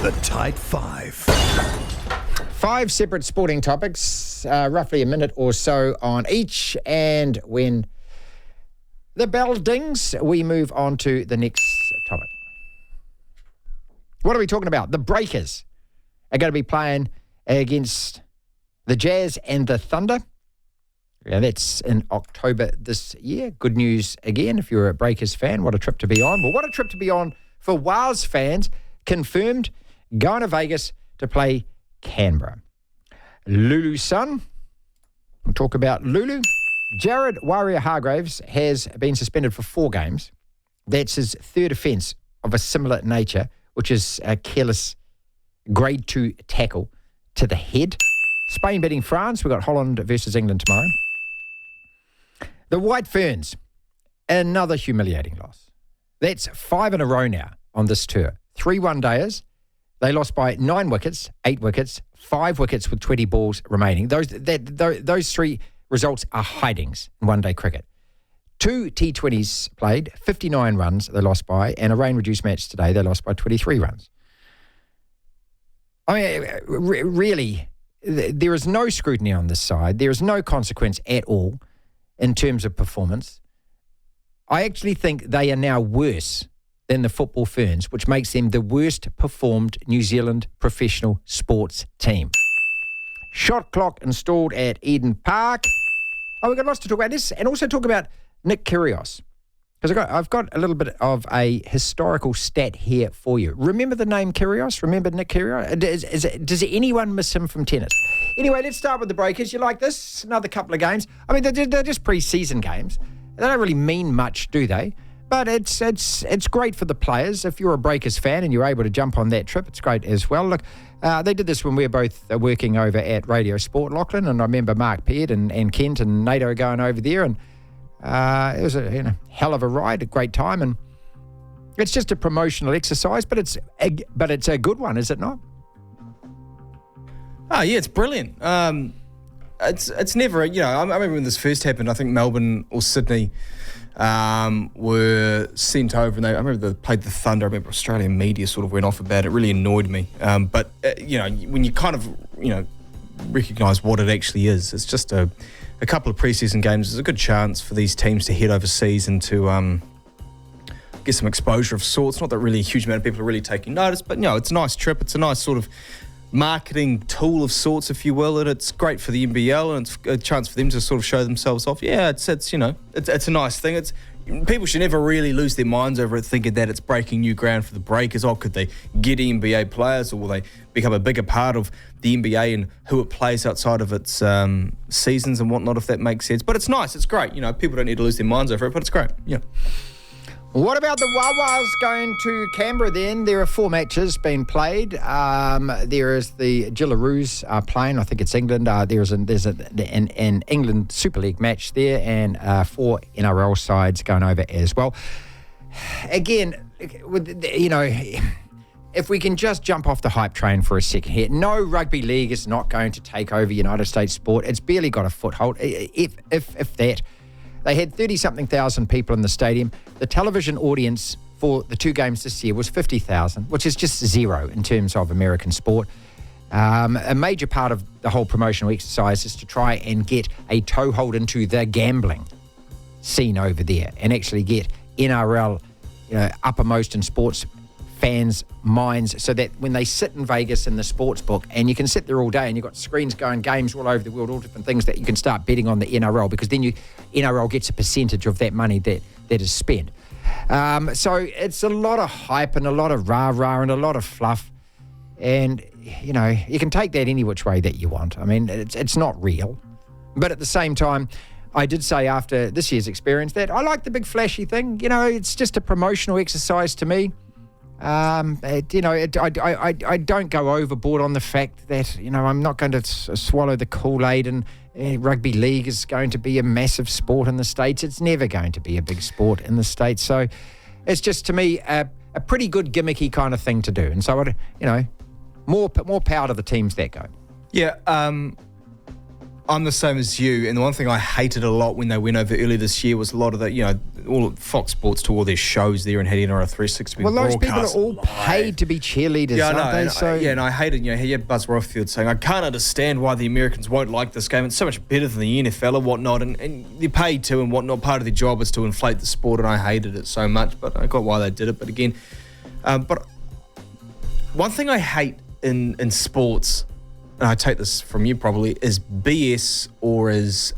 The Tight Five. 5 separate sporting topics, roughly a minute or so on each. And when the bell dings, we move on to the next topic. What are we talking about? The Breakers are going to be playing against the Jazz and the Thunder. Yeah, that's in October this year. Good news again if you're a Breakers fan. What a trip to be on. Well, what a trip to be on for Wales fans. Confirmed, going to Vegas to play Canberra. Lulu's son. We'll talk about Lulu. Jared Warrior-Hargraves has been suspended for 4 games. That's his third offence of a similar nature, which is a careless grade 2 tackle to the head. Spain beating France. We've got Holland versus England tomorrow. The White Ferns, another humiliating loss. That's 5 in a row now on this tour. 3 one-dayers. They lost by 9 wickets, 8 wickets, 5 wickets with 20 balls remaining. Those 3 results are hidings in one-day cricket. 2 T20s played, 59 runs they lost by, and a rain-reduced match today, they lost by 23 runs. I mean, really, there is no scrutiny on this side. There is no consequence at all in terms of performance. I actually think they are now worse than the Football Ferns, which makes them the worst performed New Zealand professional sports team. Shot clock installed at Eden Park. Oh, we've got lots to talk about this, and also talk about Nick Kyrgios. Because I've got a little bit of a historical stat here for you. Remember the name Kyrgios? Remember Nick Kyrgios? Does anyone miss him from tennis? Anyway, let's start with the Breakers. You like this? Another couple of games. I mean, they're just pre-season games. They don't really mean much, do they? But it's great for the players. If you're a Breakers fan and you're able to jump on that trip, it's great as well. Look, they did this when we were both working over at Radio Sport, Lachlan, and I remember Mark Peard and Kent and Nato going over there, and it was a hell of a ride, a great time, and it's just a promotional exercise, but it's a good one, is it not? Oh yeah, it's brilliant. It's never, I remember when this first happened. I think Melbourne or Sydney were sent over, and I remember they played the Thunder. I remember Australian media sort of went off about it. It really annoyed me. But when you kind of recognise what it actually is, it's just a couple of preseason games. There's a good chance for these teams to head overseas and to get some exposure of sorts. Not that really a huge amount of people are really taking notice, but it's a nice trip. It's a nice sort of marketing tool of sorts, if you will, and it's great for the NBL, and it's a chance for them to sort of show themselves off. Yeah, it's a nice thing. People should never really lose their minds over it, thinking that it's breaking new ground for the Breakers. Oh, could they get NBA players, or will they become a bigger part of the NBA and who it plays outside of its seasons and whatnot, if that makes sense? But it's nice. It's great. People don't need to lose their minds over it, but it's great. Yeah. What about the Wawas going to Canberra then? There are 4 matches being played. There is the Gillaroos playing. I think it's England. There's an England Super League match there, and 4 NRL sides going over as well. Again, if we can just jump off the hype train for a second here. No, rugby league is not going to take over United States sport. It's barely got a foothold, if that. They had 30-something thousand people in the stadium. The television audience for the 2 games this year was 50,000, which is just zero in terms of American sport. A major part of the whole promotional exercise is to try and get a toehold into the gambling scene over there and actually get NRL uppermost in sports fans' minds, so that when they sit in Vegas in the sports book, and you can sit there all day and you've got screens going, games all over the world, all different things, that you can start betting on the NRL, because then NRL gets a percentage of that money that is spent. So it's a lot of hype and a lot of rah-rah and a lot of fluff, and you can take that any which way that you want. I mean, it's not real, but at the same time, I did say after this year's experience that I like the big flashy thing. It's just a promotional exercise to me. I don't go overboard on the fact that, I'm not going to swallow the Kool-Aid, and rugby league is going to be a massive sport in the States. It's never going to be a big sport in the States. So it's just, to me, a pretty good gimmicky kind of thing to do. And so, more power to the teams that go. Yeah, I'm the same as you, and the one thing I hated a lot when they went over earlier this year was a lot of the, all Fox Sports to all their shows there and had NRL 360. Well, those people are all paid to be cheerleaders, aren't they? And I hated, you had Buzz Rothfield saying, I can't understand why the Americans won't like this game. It's so much better than the NFL and whatnot, and they're paid to and whatnot. Part of their job is to inflate the sport, and I hated it so much, but I got why they did it. But again, but one thing I hate in sports, and I take this from you probably, is BS or is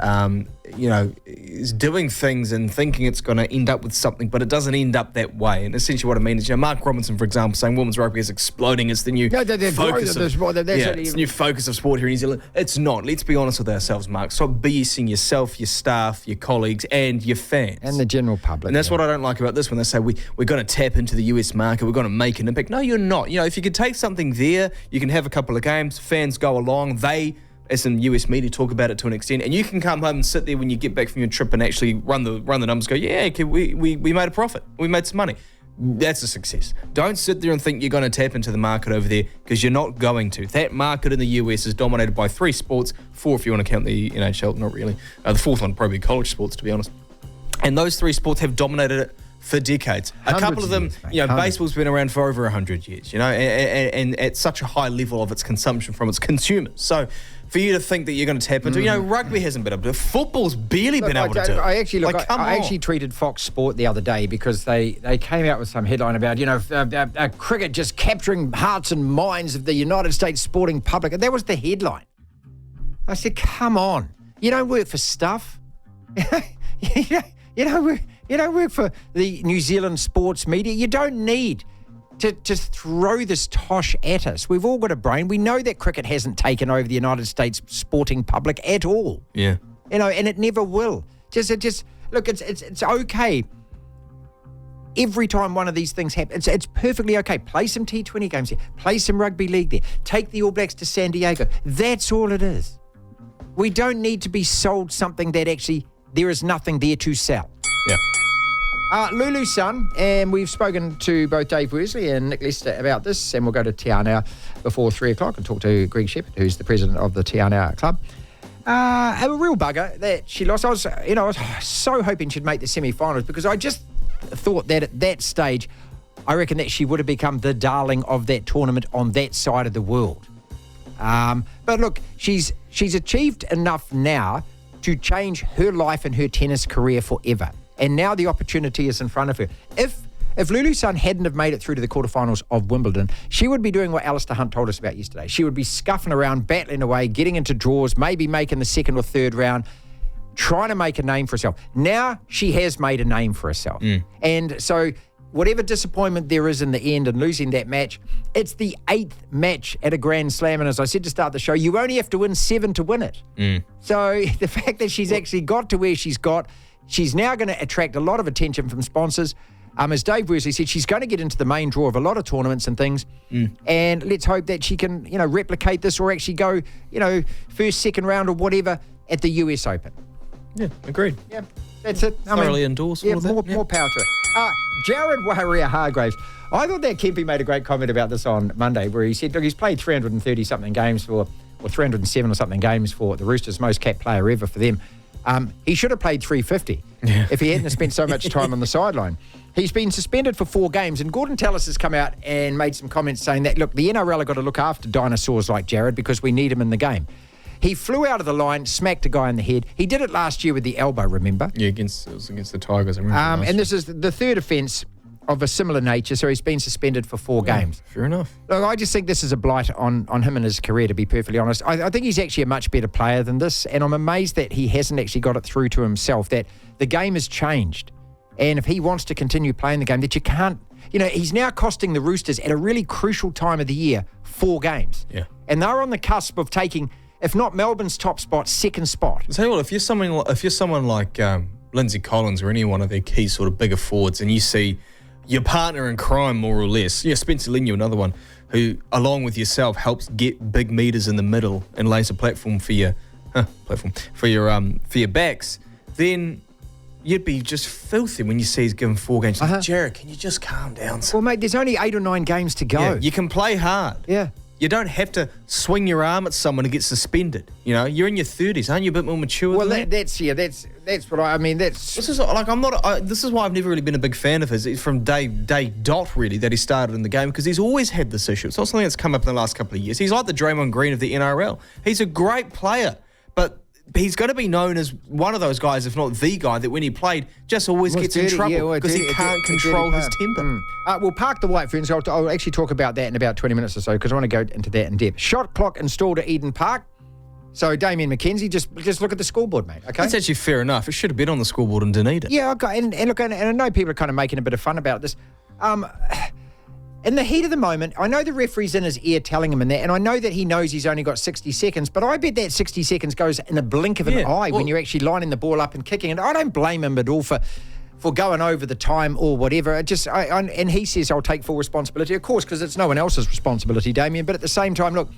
doing things and thinking it's going to end up with something, but it doesn't end up that way. And essentially what I mean is, Mark Robinson, for example, saying women's rugby is exploding. It's the new focus it's the new focus of sport here in New Zealand. It's not. Let's be honest with ourselves, Mark. Stop BSing yourself, your staff, your colleagues, and your fans. And the general public. And that's what I don't like about this when they say we're going to tap into the US market, we're going to make an impact. No, you're not. If you could take something there, you can have a couple of games, fans go along, they, as in US media, talk about it to an extent, and you can come home and sit there when you get back from your trip and actually run the numbers, go, okay, we made a profit, we made some money. That's a success. Don't sit there and think you're going to tap into the market over there, because you're not going to. That market in the US is dominated by 3 sports, 4 if you want to count the NHL, not really. The 4th one probably college sports, to be honest. And those 3 sports have dominated it for decades. A couple of them, baseball's been around for over 100 years, and at such a high level of its consumption from its consumers. So for you to think that you're going to tap into, rugby hasn't been able to, football's barely been able to do it. I actually tweeted Fox Sport the other day because they came out with some headline about, cricket just capturing hearts and minds of the United States sporting public. And that was the headline. I said, come on. You don't work for stuff. You don't work for the New Zealand sports media. You don't need to throw this tosh at us. We've all got a brain. We know that cricket hasn't taken over the United States sporting public at all. Yeah. And it never will. Just look, it's okay. Every time one of these things happens, it's perfectly okay. Play some T20 games here. Play some rugby league there. Take the All Blacks to San Diego. That's all it is. We don't need to be sold something that actually there is nothing there to sell. Yeah. Lulu's son, and we've spoken to both Dave Worsley and Nick Lester about this, and we'll go to Te Anau before 3 o'clock and talk to Greg Shepherd, who's the president of the Te Anau club. A real bugger that she lost. I was so hoping she'd make the semi-finals, because I just thought that at that stage, I reckon that she would have become the darling of that tournament on that side of the world. But look, she's achieved enough now to change her life and her tennis career forever. And now the opportunity is in front of her. If Lulu's son hadn't have made it through to the quarterfinals of Wimbledon, she would be doing what Alistair Hunt told us about yesterday. She would be scuffing around, battling away, getting into draws, maybe making the 2nd or 3rd round, trying to make a name for herself. Now she has made a name for herself. And so whatever disappointment there is in the end and losing that match, it's the 8th match at a Grand Slam. And as I said to start the show, you only have to win 7 to win it. So the fact that she's actually got to where she's got, she's now going to attract a lot of attention from sponsors. As Dave Worsley said, she's going to get into the main draw of a lot of tournaments and things. And let's hope that she can, replicate this or actually go, 1st, 2nd round or whatever at the US Open. Yeah, agreed. Yeah, that's it. Thoroughly endorse all of that. More power to it. Jared Warrior-Hargraves. I thought that Kempy made a great comment about this on Monday, where he said, look, he's played 330-something games or 307 or something games for the Roosters, most capped player ever for them. He should have played 350 if he hadn't spent so much time on the sideline. He's been suspended for 4 games, and Gordon Tallis has come out and made some comments saying that, look, the NRL have got to look after dinosaurs like Jared because we need him in the game. He flew out of the line, smacked a guy in the head. He did it last year with the elbow, remember? Yeah, it was against the Tigers. I remember and this is the 3rd offence of a similar nature, so he's been suspended for 4 games. Fair enough. Look, I just think this is a blight on him and his career, to be perfectly honest. I think he's actually a much better player than this, and I'm amazed that he hasn't actually got it through to himself, that the game has changed. And if he wants to continue playing the game, that you can't... he's now costing the Roosters at a really crucial time of the year 4 games. Yeah. And they're on the cusp of taking, if not Melbourne's top spot, 2nd spot. I'll tell you what, if you're someone like Lindsay Collins or any one of their key sort of bigger forwards, and you see your partner in crime, more or less, Spencer Leniu, another one, who, along with yourself, helps get big meters in the middle and lays a platform for your backs, then you'd be just filthy when you see he's given 4 games. Like, Jared, can you just calm down? Well, mate, there's only 8 or 9 games to go. Yeah, you can play hard. Yeah. You don't have to swing your arm at someone to get suspended. You know, you're in your 30s, aren't you? A bit more mature. Well, than that's what I mean. This is like this is why I've never really been a big fan of his. It's from day dot really that he started in the game, because he's always had this issue. It's not something that's come up in the last couple of years. He's like the Draymond Green of the NRL. He's a great player, but he's going to be known as one of those guys, if not the guy, that when he played just always gets in trouble because he can't control his temper. We'll park the White Ferns. I'll actually talk about that in about 20 minutes or so, because I want to go into that in depth. Shot clock installed at Eden Park. So Damien McKenzie, just look at the scoreboard, mate. Okay, that's actually fair enough. It should have been on the scoreboard and didn't need it. Yeah, okay. And look, and I know people are kind of making a bit of fun about this. In the heat of the moment, I know the referee's in his ear telling him in that, and I know that he knows he's only got 60 seconds, but I bet that 60 seconds goes in a blink of an eye when you're actually lining the ball up and kicking. And I don't blame him at all for going over the time or whatever. And he says, I'll take full responsibility, of course, because it's no one else's responsibility, Damien. But at the same time, look,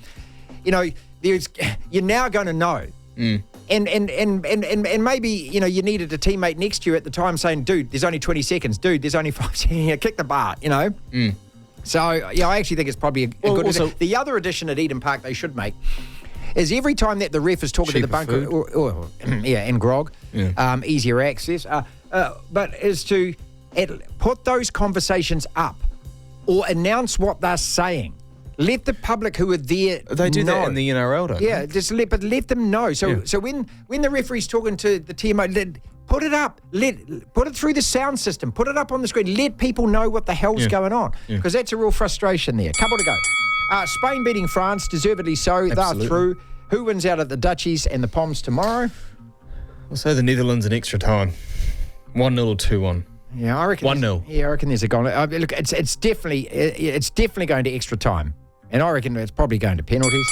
you know, you're now going to know. And maybe, you know, you needed a teammate next to you at the time saying, dude, there's only 20 seconds. Dude, there's only 5 seconds. Kick the bar, you know. So, yeah, I actually think it's probably a good addition. The other addition at Eden Park they should make is every time that the ref is talking to the bunker, and grog, easier access, but is to put those conversations up or announce what they're saying. Let the public who are there They do know. that in the NRL, don't Yeah, they? just let them know. So when the referee's talking to the teammate, put it up. Put it through the sound system. Put it up on the screen. Let people know what the hell's going on, because that's a real frustration there. Couple to go. Spain beating France, deservedly so. Absolutely. They're through. Who wins out at the Dutchies and the Poms tomorrow? I'll say the Netherlands in extra time. 1-0 or 2-1. Yeah, I reckon 1-0. Yeah, I reckon there's a goal. Look, it's definitely going to extra time, and I reckon it's probably going to penalties.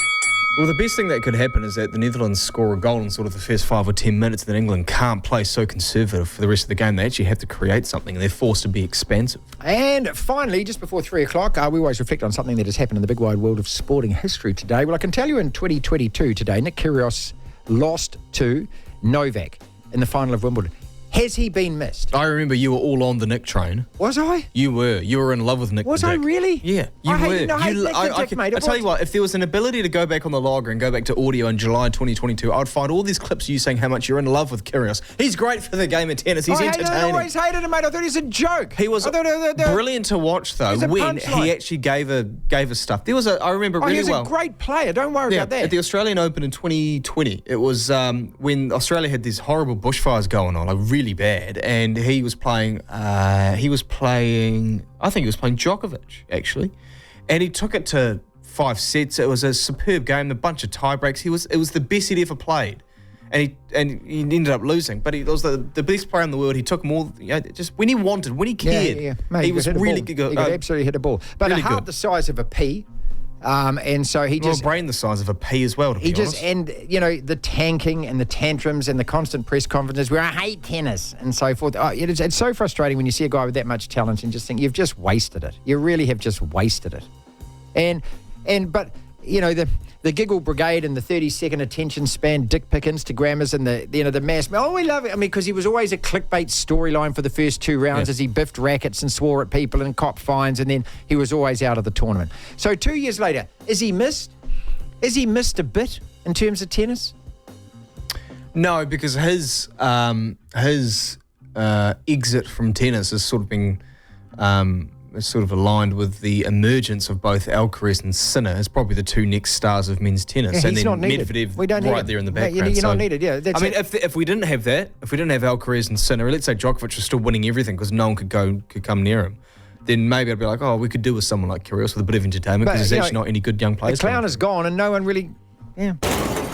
Well, the best thing that could happen is that the Netherlands score a goal in sort of the first 5 or 10 minutes, that England can't play so conservative for the rest of the game. They actually have to create something, and they're forced to be expansive. And finally, just before 3 o'clock, we always reflect on something that has happened in the big wide world of sporting history today. Well, I can tell you in 2022 today, Nick Kyrgios lost to Novak in the final of Wimbledon. Has he been missed? I remember you were all on the Nick train. Was I? You were in love with Nick. Was I really? Yeah, you were. I tell you what, if there was an ability to go back on the logger and go back to audio in July 2022, I would find all these clips of you saying how much you're in love with Kyrgios. He's great for the game of tennis. He's entertaining. I always hated him, mate. I thought he was a joke. He was brilliant to watch, though, when he actually gave us stuff. There was I remember really well. He was a great player. Don't worry about that. At the Australian Open in 2020, it was when Australia had these horrible bushfires going on, like really bad, and he was playing. I think he was playing Djokovic actually, and he took it to 5 sets. It was a superb game, a bunch of tie breaks. It was the best he'd ever played, and he ended up losing. But he was the best player in the world. He took more, just when he wanted, when he cared. Mate, he was really good. He could absolutely hit a ball, but really a heart the size of a pea. And so he just... a brain the size of a pea as well, to be honest. And, you know, the tanking and the tantrums and the constant press conferences where I hate tennis and so forth. It's so frustrating when you see a guy with that much talent and just think, you've just wasted it. You really have just wasted it. But, you know, the giggle brigade and the 30-second attention span dick pic Instagrammers and the mass... Oh, we love it. I mean, because he was always a clickbait storyline for the first 2 rounds as he biffed rackets and swore at people and copped fines, and then he was always out of the tournament. So 2 years later, is he missed? Is he missed a bit in terms of tennis? No, because his exit from tennis has sort of been... is sort of aligned with the emergence of both Alcaraz and Sinner as probably the 2 next stars of men's tennis. Yeah, and then not needed. Medvedev we don't right there in the background. You're not needed, yeah. I mean, if we didn't have that, if we didn't have Alcaraz and Sinner, let's say Djokovic was still winning everything because no one could come near him, then maybe I'd be like, we could do with someone like Kyrgios with a bit of entertainment, because there's actually not any good young players. The clown is gone and no one really... Yeah.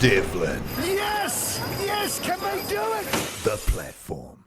Devlin. Yes! Yes! Can they do it? The platform.